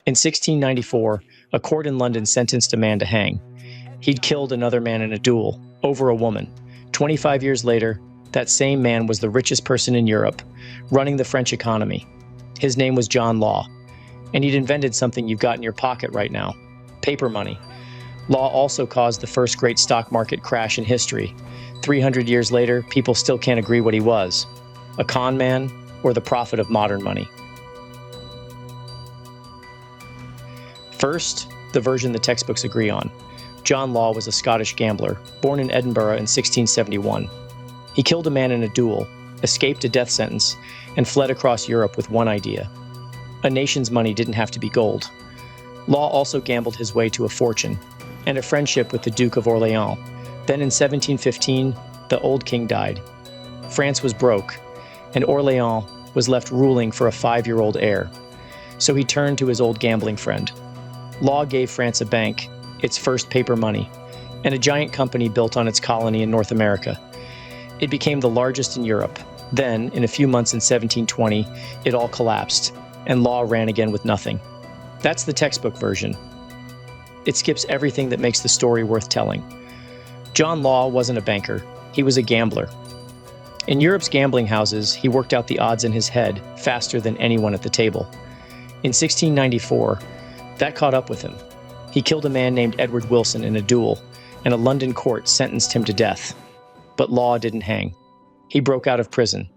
In 1694, a court in London sentenced a man to hang. He'd killed another man in a duel over a woman. 25 years later, that same man was the richest person in Europe, running the French economy. His name was John Law, and he'd invented something you've got in your pocket right now: paper money. Law also caused the first great stock market crash in history. 300 years later, people still can't agree what he was: a con man or the prophet of modern money. First, the version the textbooks agree on. John Law was a Scottish gambler, born in Edinburgh in 1671. He killed a man in a duel, escaped a death sentence, and fled across Europe with one idea: a nation's money didn't have to be gold. Law also gambled his way to a fortune and a friendship with the Duke of Orleans. Then in 1715, the old king died. France was broke, and Orleans was left ruling for a 5-year-old heir. So he turned to his old gambling friend. Law gave France a bank, its first paper money, and a giant company built on its colony in North America. It became the largest in Europe. Then, in a few months in 1720, it all collapsed, and Law ran again with nothing. That's the textbook version. It skips everything that makes the story worth telling. John Law wasn't a banker, he was a gambler. In Europe's gambling houses, he worked out the odds in his head faster than anyone at the table. In 1694, that caught up with him. He killed a man named Edward Wilson in a duel, and a London court sentenced him to death. But Law didn't hang. He broke out of prison.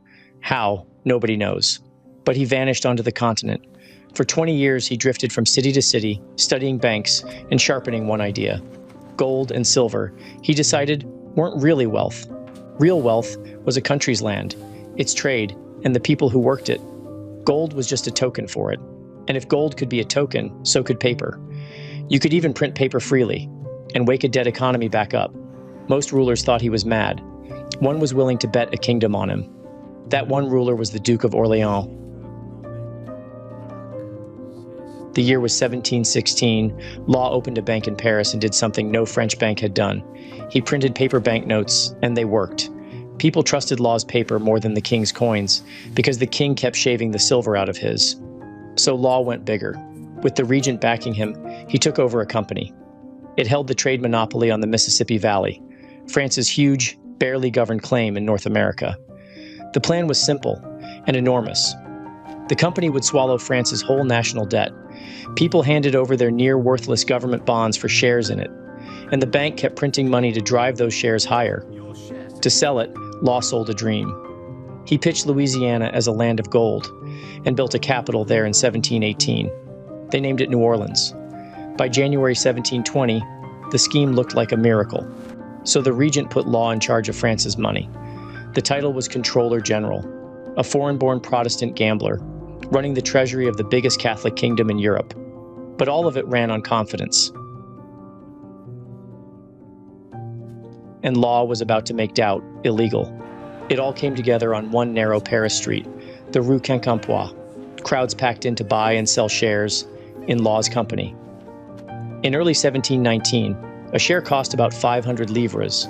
How? Nobody knows. But he vanished onto the continent. For 20 years, he drifted from city to city, studying banks and sharpening one idea: gold and silver, he decided, weren't really wealth. Real wealth was a country's land, its trade, and the people who worked it. Gold was just a token for it. And if gold could be a token, so could paper. You could even print paper freely and wake a dead economy back up. Most rulers thought he was mad. One was willing to bet a kingdom on him. That one ruler was the Duke of Orleans. The year was 1716. Law opened a bank in Paris and did something no French bank had done. He printed paper banknotes, and they worked. People trusted Law's paper more than the king's coins, because the king kept shaving the silver out of his. So Law went bigger. With the regent backing him, he took over a company. It held the trade monopoly on the Mississippi Valley, France's huge, barely governed claim in North America. The plan was simple and enormous. The company would swallow France's whole national debt. People handed over their near-worthless government bonds for shares in it, and the bank kept printing money to drive those shares higher. To sell it, Law sold a dream. He pitched Louisiana as a land of gold and built a capital there in 1718. They named it New Orleans. By January 1720, the scheme looked like a miracle. So the regent put Law in charge of France's money. The title was Comptroller General, a foreign-born Protestant gambler, running the treasury of the biggest Catholic kingdom in Europe. But all of it ran on confidence. And Law was about to make doubt illegal. It all came together on one narrow Paris street, the Rue Quincampoix. Crowds packed in to buy and sell shares in Law's company. In early 1719, a share cost about 500 livres.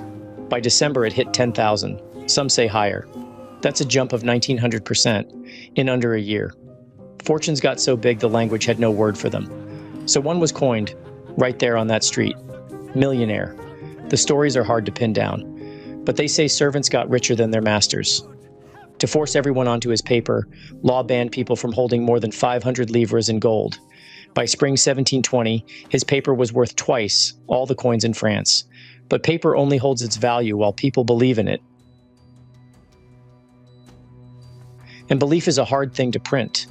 By December, it hit 10,000, some say higher. That's a jump of 1,900% in under a year. Fortunes got so big the language had no word for them. So one was coined, right there on that street: Millionaire. The stories are hard to pin down, but they say servants got richer than their masters. To force everyone onto his paper, Law banned people from holding more than 500 livres in gold. By spring 1720, his paper was worth twice all the coins in France. But paper only holds its value while people believe in it. And belief is a hard thing to print.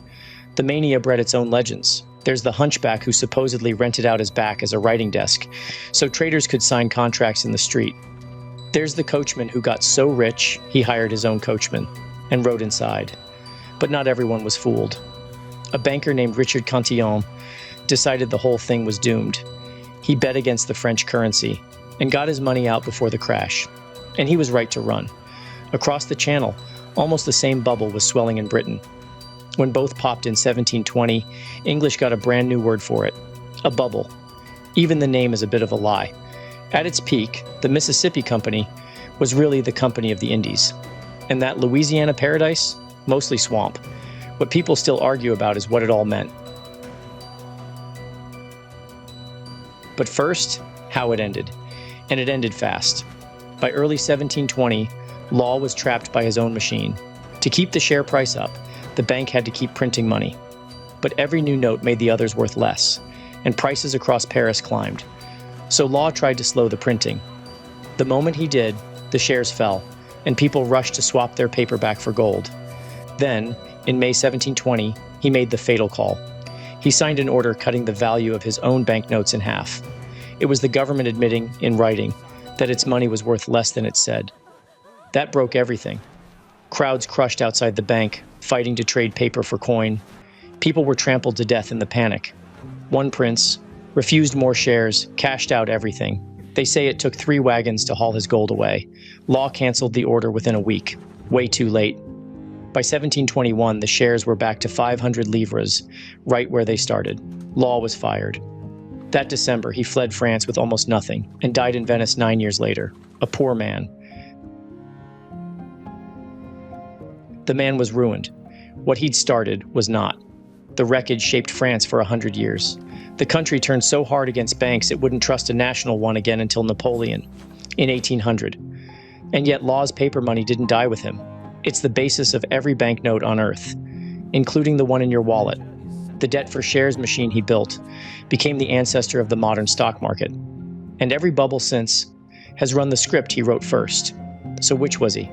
The mania bred its own legends. There's the hunchback who supposedly rented out his back as a writing desk, so traders could sign contracts in the street. There's the coachman who got so rich he hired his own coachman and rode inside. But not everyone was fooled. A banker named Richard Cantillon decided the whole thing was doomed. He bet against the French currency and got his money out before the crash. And he was right to run. Across the channel, almost the same bubble was swelling in Britain. When both popped in 1720, English got a brand new word for it: a bubble. Even the name is a bit of a lie. At its peak, the Mississippi Company was really the Company of the Indies. And that Louisiana paradise? Mostly swamp. What people still argue about is what it all meant. But first, how it ended. And it ended fast. By early 1720, Law was trapped by his own machine. To keep the share price up, the bank had to keep printing money. But every new note made the others worth less, and prices across Paris climbed. So Law tried to slow the printing. The moment he did, the shares fell, and people rushed to swap their paper back for gold. Then, in May 1720, he made the fatal call. He signed an order cutting the value of his own banknotes in half. It was the government admitting, in writing, that its money was worth less than it said. That broke everything. Crowds crushed outside the bank, fighting to trade paper for coin. People were trampled to death in the panic. One prince refused more shares, cashed out everything. They say it took 3 wagons to haul his gold away. Law canceled the order within a week. Way too late. By 1721, the shares were back to 500 livres, right where they started. Law was fired. That December, he fled France with almost nothing and died in Venice 9 years later, a poor man. The man was ruined. What he'd started was not. The wreckage shaped France for 100 years. The country turned so hard against banks it wouldn't trust a national one again until Napoleon, in 1800. And yet Law's paper money didn't die with him. It's the basis of every banknote on Earth, including the one in your wallet. The debt for shares machine he built became the ancestor of the modern stock market. And every bubble since has run the script he wrote first. So which was he?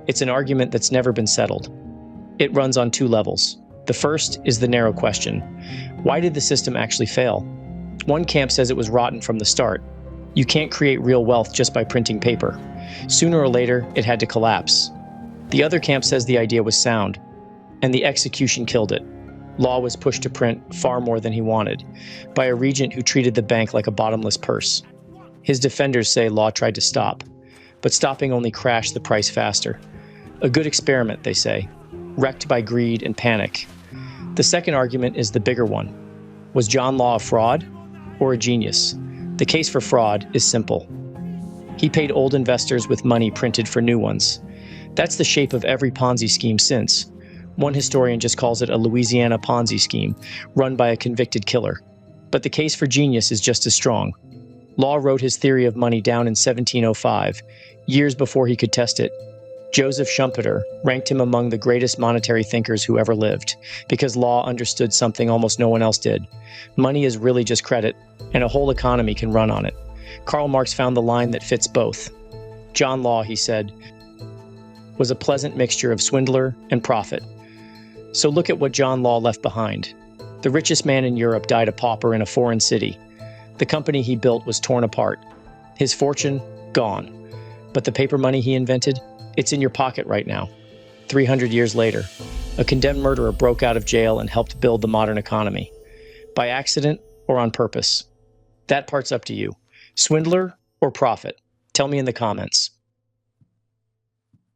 It's an argument that's never been settled. It runs on 2 levels. The first is the narrow question. Why did the system actually fail? One camp says it was rotten from the start. You can't create real wealth just by printing paper. Sooner or later, it had to collapse. The other camp says the idea was sound, and the execution killed it. Law was pushed to print far more than he wanted, by a regent who treated the bank like a bottomless purse. His defenders say Law tried to stop, but stopping only crashed the price faster. A good experiment, they say, wrecked by greed and panic. The second argument is the bigger one. Was John Law a fraud or a genius? The case for fraud is simple. He paid old investors with money printed for new ones. That's the shape of every Ponzi scheme since. One historian just calls it a Louisiana Ponzi scheme, run by a convicted killer. But the case for genius is just as strong. Law wrote his theory of money down in 1705, years before he could test it. Joseph Schumpeter ranked him among the greatest monetary thinkers who ever lived, because Law understood something almost no one else did. Money is really just credit, and a whole economy can run on it. Karl Marx found the line that fits both. John Law, he said, was a pleasant mixture of swindler and prophet. So look at what John Law left behind. The richest man in Europe died a pauper in a foreign city. The company he built was torn apart. His fortune, gone. But the paper money he invented, it's in your pocket right now. 300 years later, a condemned murderer broke out of jail and helped build the modern economy. By accident or on purpose? That part's up to you. Swindler or prophet? Tell me in the comments.